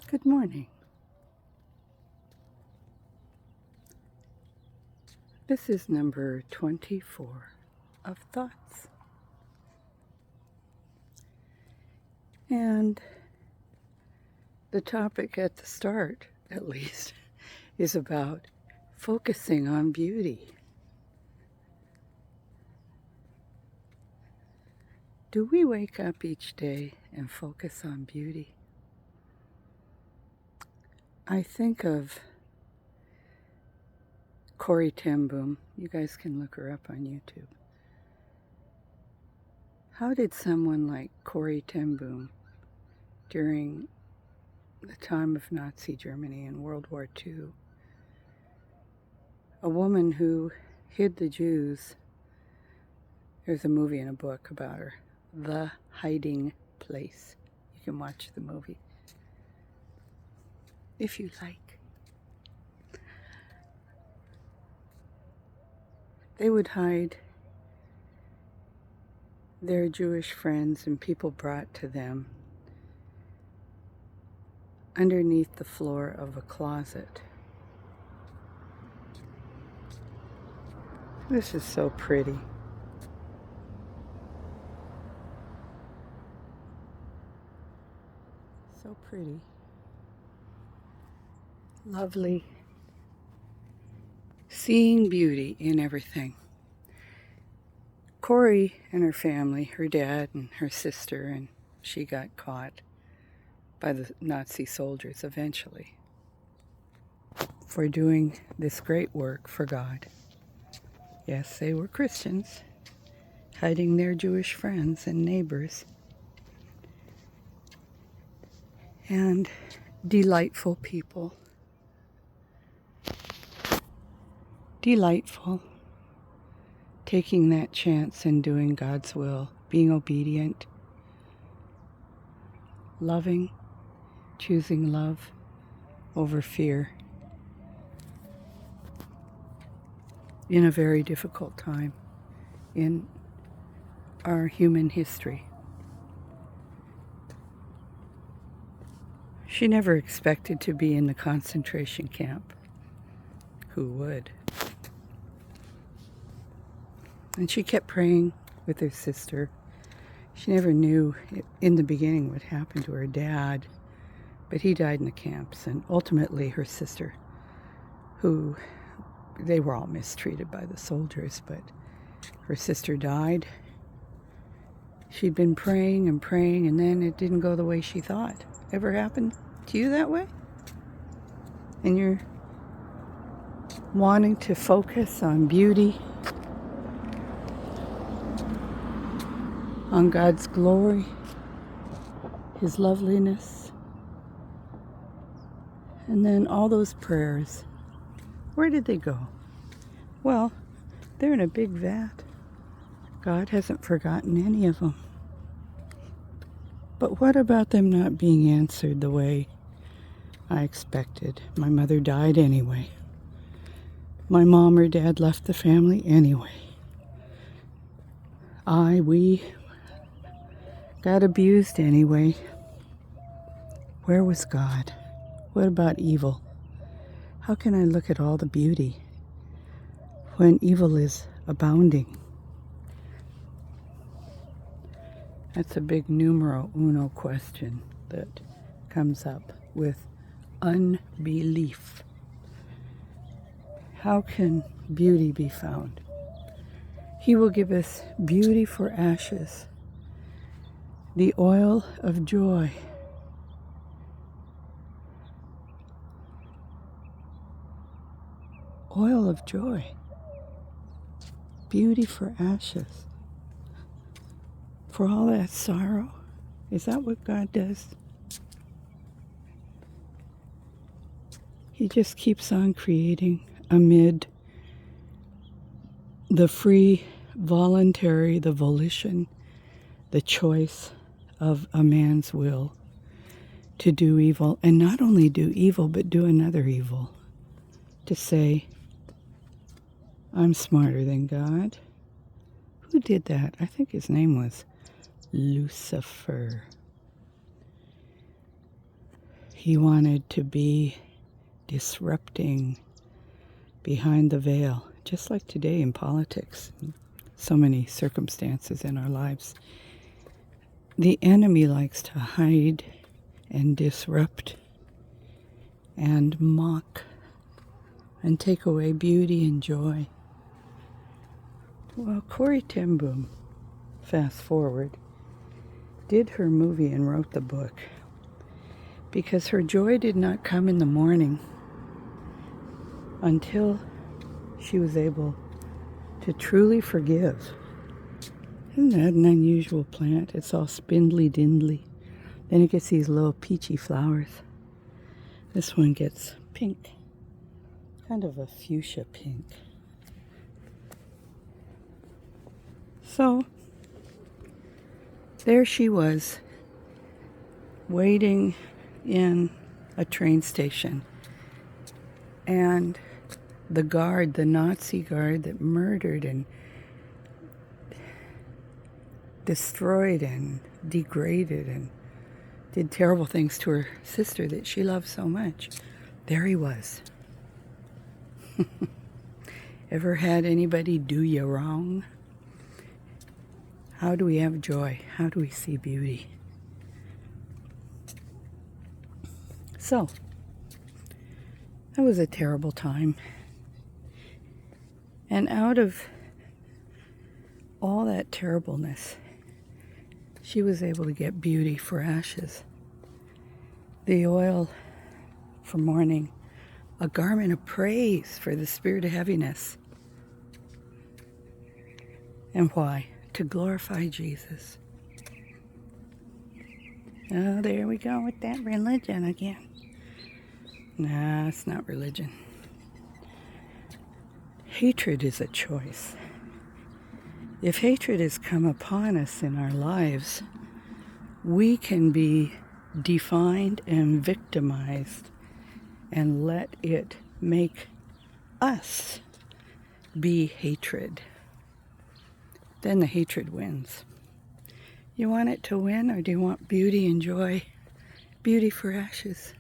Good morning. This is number 24 of Thoughts. And the topic at the start, at least, is about focusing on beauty. Do we wake up each day and focus on beauty? I think of Corrie ten Boom. You guys can look her up on YouTube. How did someone like Corrie ten Boom, during the time of Nazi Germany in World War II, a woman who hid the Jews, there's a movie and a book about her, The Hiding Place. You can watch the movie if you like. They would hide their Jewish friends and people brought to them underneath the floor of a closet. This is so pretty. So pretty. Lovely. Seeing beauty in everything. Corrie and her family, her dad and her sister, and she got caught by the Nazi soldiers eventually for doing this great work for God. Yes, they were Christians, hiding their Jewish friends and neighbors. And delightful people. Delightful. Taking that chance and doing God's will, being obedient, loving, choosing love over fear in a very difficult time in our human history. She never expected to be in the concentration camp. Who would? And she kept praying with her sister. She never knew in the beginning what happened to her dad, but he died in the camps. And ultimately her sister, who they were all mistreated by the soldiers, but her sister died. She'd been praying and praying, and then it didn't go the way she thought. Ever happened to you that way? And you're wanting to focus on beauty, on God's glory, His loveliness, and then all those prayers, where did they go? Well, they're in a big vat. God hasn't forgotten any of them. But what about them not being answered the way I expected? My mother died anyway. My mom or dad left the family anyway. We got abused anyway. Where was God? What about evil? How can I look at all the beauty when evil is abounding? That's a big numero uno question that comes up with unbelief. How can beauty be found? He will give us beauty for ashes, the oil of joy. Oil of joy. Beauty for ashes. For all that sorrow. Is that what God does? He just keeps on creating amid the free, voluntary, the volition, the choice of a man's will to do evil. And not only do evil, but do another evil. To say, I'm smarter than God. Who did that? I think his name was Lucifer. He wanted to be disrupting behind the veil, just like today in politics, so many circumstances in our lives. The enemy likes to hide and disrupt and mock and take away beauty and joy. Well, Corrie ten Boom, fast forward, did her movie and wrote the book because her joy did not come in the morning until she was able to truly forgive. Isn't that an unusual plant? It's all spindly dindly. Then it gets these little peachy flowers. This one gets pink, kind of a fuchsia pink. So there she was, waiting in a train station, and the guard, the Nazi guard that murdered and destroyed and degraded and did terrible things to her sister that she loved so much, there he was. Ever had anybody do you wrong? How do we have joy? How do we see beauty? So, that was a terrible time. And out of all that terribleness, she was able to get beauty for ashes. The oil for mourning, a garment of praise for the spirit of heaviness. And why? To glorify Jesus. Oh, there we go with that religion again. Nah, it's not religion. Hatred is a choice. If hatred has come upon us in our lives, we can be defined and victimized and let it make us be hatred. Then the hatred wins. You want it to win, or do you want beauty and joy? Beauty for ashes.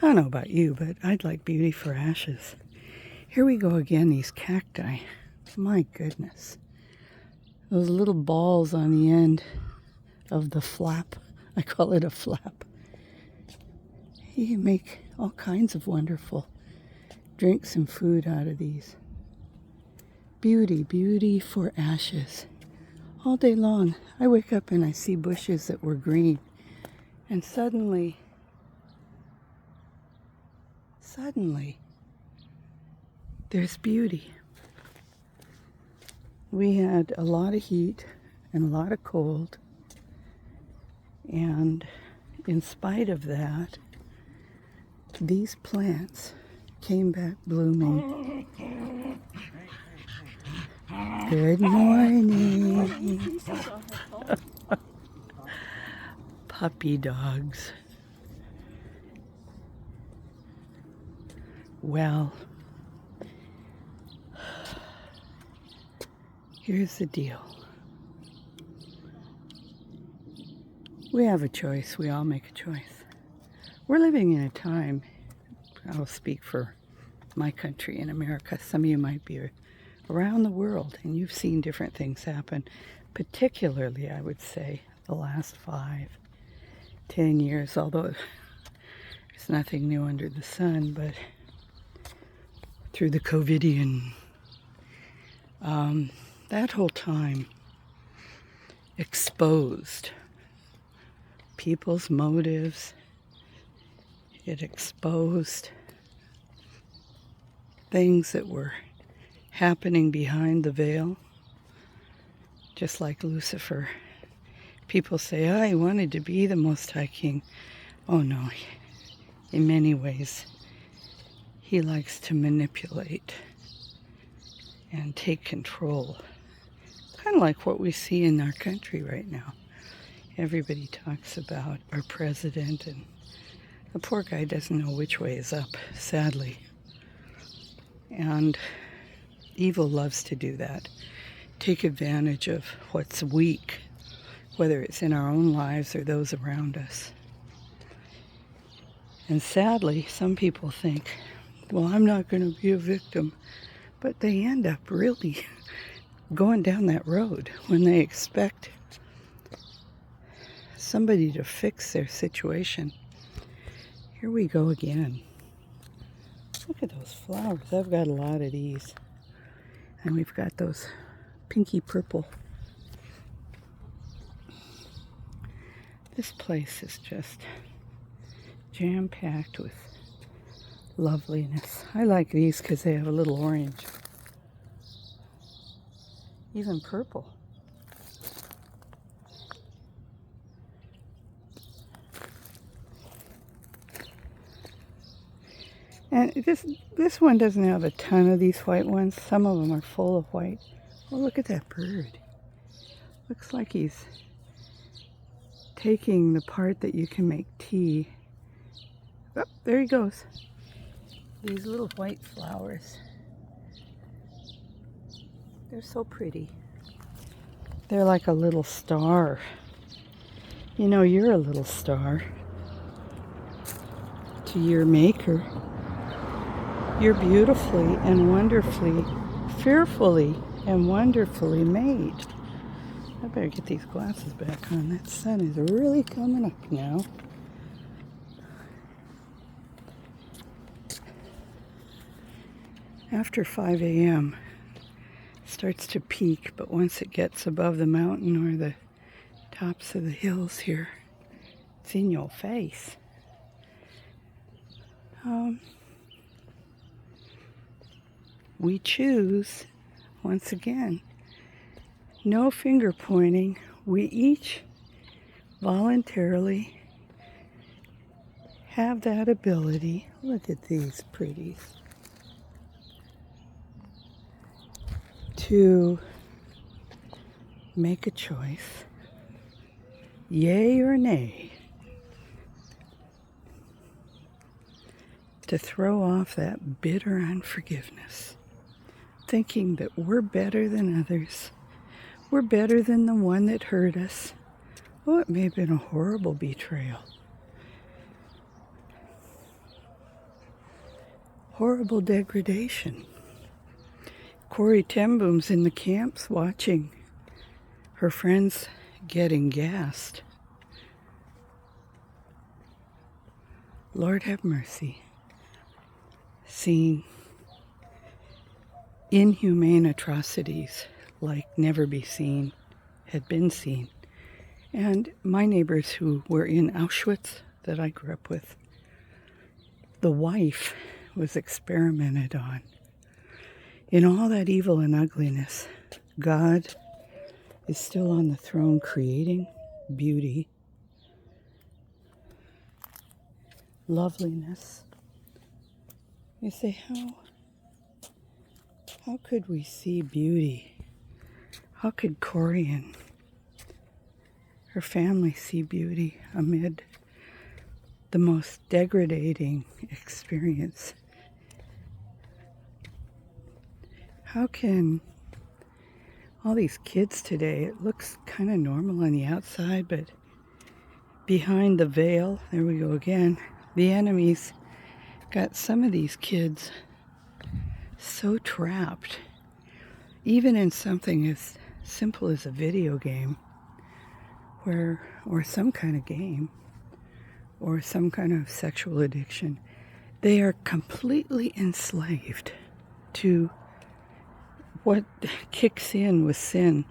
I don't know about you, but I'd like beauty for ashes. Here we go again, these cacti. My goodness. Those little balls on the end of the flap. I call it a flap. You can make all kinds of wonderful drinks and food out of these. Beauty, beauty for ashes. All day long, I wake up and I see bushes that were green. And suddenly, there's beauty. We had a lot of heat and a lot of cold, and in spite of that, these plants came back blooming. Good morning. Puppy dogs. Well, here's the deal. We have a choice. We all make a choice. We're living in a time, I'll speak for my country in America. Some of you might be around the world and you've seen different things happen. Particularly, I would say, the last 5-10 years, although there's nothing new under the sun, but through the COVIDian, that whole time exposed people's motives. It exposed things that were happening behind the veil, just like Lucifer. People say, I wanted to be the Most High King. Oh no, in many ways, he likes to manipulate and take control. Kind of like what we see in our country right now. Everybody talks about our president, and the poor guy doesn't know which way is up, sadly. And evil loves to do that. Take advantage of what's weak whether it's in our own lives or those around us. And sadly, some people think, well, I'm not going to be a victim. But they end up really going down that road when they expect somebody to fix their situation. Here we go again. Look at those flowers. I've got a lot of these. And we've got those pinky purple. This place is just jam-packed with loveliness. I like these because they have a little orange. Even purple. And this one doesn't have a ton of these white ones. Some of them are full of white. Oh, look at that bird. Looks like he's taking the part that you can make tea. Oh, there he goes. These little white flowers. They're so pretty. They're like a little star. You know, you're a little star to your maker. You're beautifully and wonderfully, fearfully and wonderfully made. I better get these glasses back on. That sun is really coming up now. After 5 a.m. it starts to peak, but once it gets above the mountain or the tops of the hills here, it's in your face. We choose, once again, no finger pointing. We each voluntarily have that ability. Look at these pretties. To make a choice, yay or nay, to throw off that bitter unforgiveness, thinking that we're better than others, we're better than the one that hurt us. Oh, it may have been a horrible betrayal, horrible degradation. Corrie ten Boom's in the camps watching her friends getting gassed. Lord have mercy. Seeing inhumane atrocities like never had been seen. And my neighbors who were in Auschwitz that I grew up with, the wife was experimented on. In all that evil and ugliness, God is still on the throne creating beauty, loveliness. You say, how could we see beauty? How could Corrie and her family see beauty amid the most degrading experience? How can all these kids today, it looks kind of normal on the outside, but behind the veil, there we go again, the enemy's got some of these kids so trapped, even in something as simple as a video game, or some kind of game, or some kind of sexual addiction. They are completely enslaved to what kicks in with sin,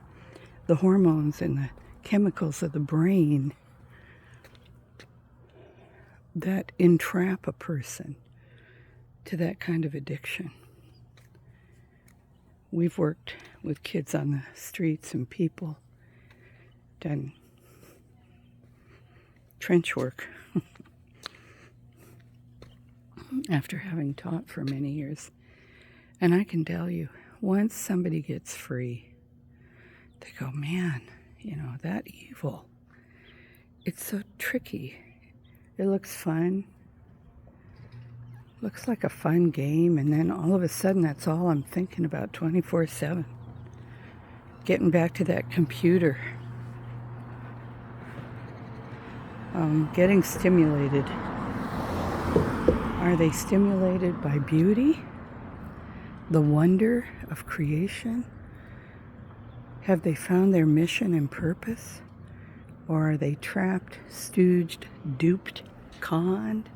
the hormones and the chemicals of the brain that entrap a person to that kind of addiction. We've worked with kids on the streets and people, done trench work after having taught for many years. And I can tell you, once somebody gets free, they go, man, that evil, it's so tricky. It looks fun. Looks like a fun game, and then all of a sudden that's all I'm thinking about 24/7. Getting back to that computer. getting stimulated. Are they stimulated by beauty? The wonder of creation? Have they found their mission and purpose? Or are they trapped, stooged, duped, conned?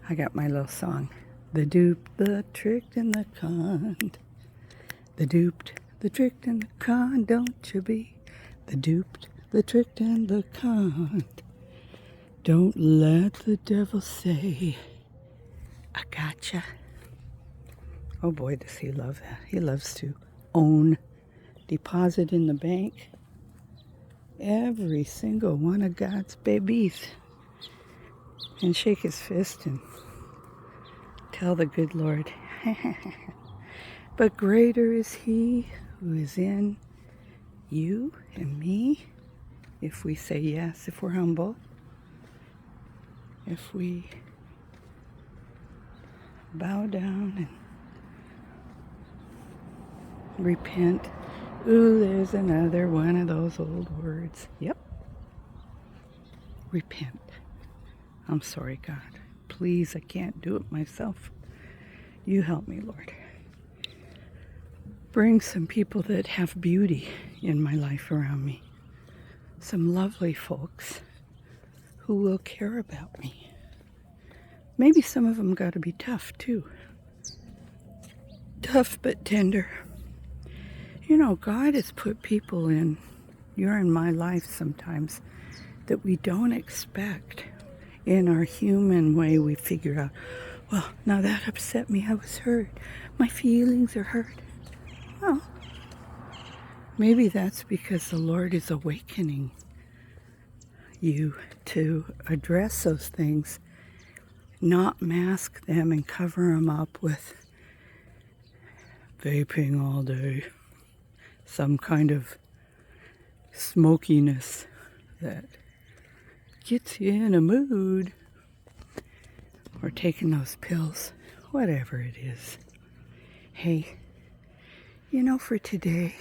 I got my little song. The duped, the tricked, and the conned. The duped, the tricked, and the conned, don't you be? The duped, the tricked, and the conned. Don't let the devil say, I gotcha. Oh boy, does he love that. He loves to own, deposit in the bank every single one of God's babies and shake his fist and tell the good Lord, but greater is he who is in you and me if we say yes, if we're humble, if we bow down and repent. Ooh, there's another one of those old words. Yep. Repent. I'm sorry, God. Please, I can't do it myself. You help me, Lord. Bring some people that have beauty in my life around me. Some lovely folks who will care about me. Maybe some of them got to be tough, too. Tough but tender. You know, God has put people in your and my life sometimes that we don't expect. In our human way, we figure out, well, now that upset me, I was hurt. My feelings are hurt. Well, maybe that's because the Lord is awakening you to address those things, not mask them and cover them up with vaping all day. Some kind of smokiness that gets you in a mood, or taking those pills, whatever it is. Hey, you know, for today,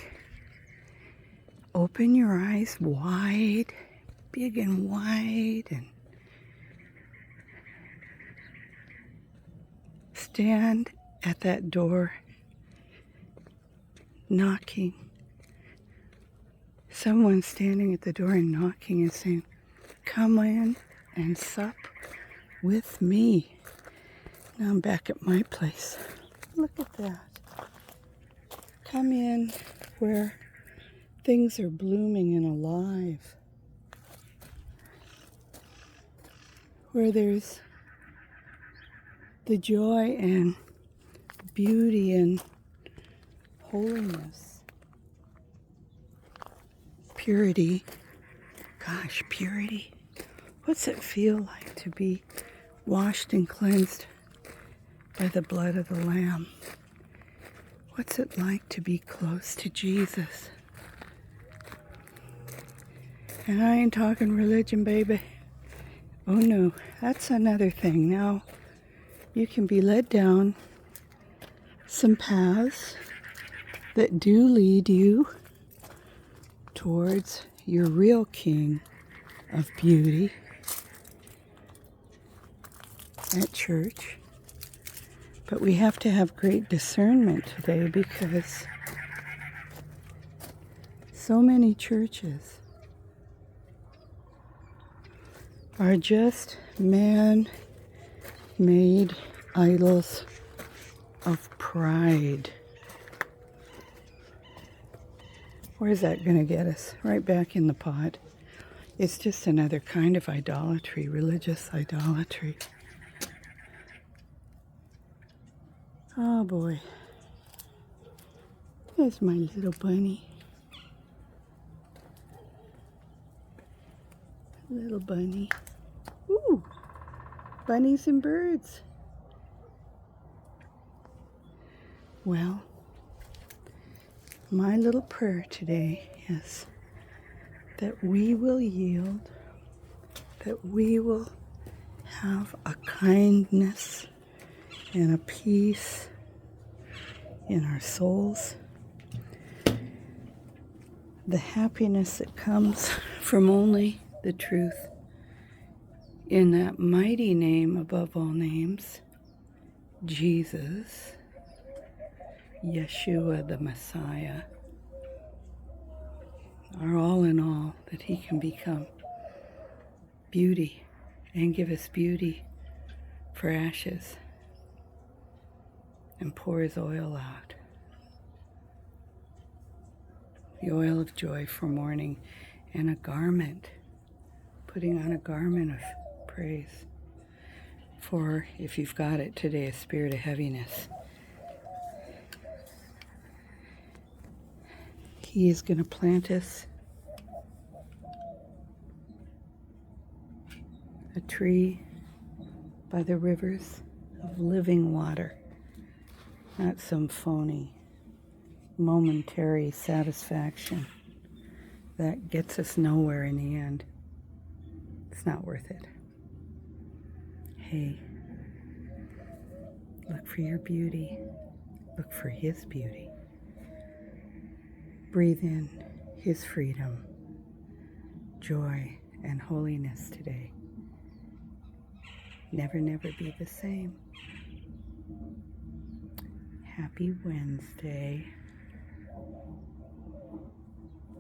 open your eyes wide, big and wide, and stand at that door, knocking. Someone standing at the door and knocking and saying, come in and sup with me. Now I'm back at my place. Look at that. Come in where things are blooming and alive. Where there's the joy and beauty and holiness. Purity. Gosh, purity. What's it feel like to be washed and cleansed by the blood of the Lamb? What's it like to be close to Jesus? And I ain't talking religion, baby. Oh no, that's another thing. Now, you can be led down some paths that do lead you towards your real King of beauty at church. But we have to have great discernment today because so many churches are just man-made idols of pride. Where's that going to get us? Right back in the pot. It's just another kind of idolatry, religious idolatry. Oh boy. There's my little bunny. Little bunny. Ooh, bunnies and birds. Well, my little prayer today is that we will yield, that we will have a kindness and a peace in our souls, the happiness that comes from only the truth In that mighty name above all names, Jesus, Yeshua the Messiah, our all in all, that he can become beauty and give us beauty for ashes and pour his oil out. The oil of joy for mourning, and a garment, putting on a garment of praise for, if you've got it today, a spirit of heaviness. He is going to plant us a tree by the rivers of living water, not some phony, momentary satisfaction that gets us nowhere in the end. It's not worth it. Hey, look for your beauty. Look for his beauty. Breathe in his freedom, joy, and holiness today. Never, never be the same. Happy Wednesday.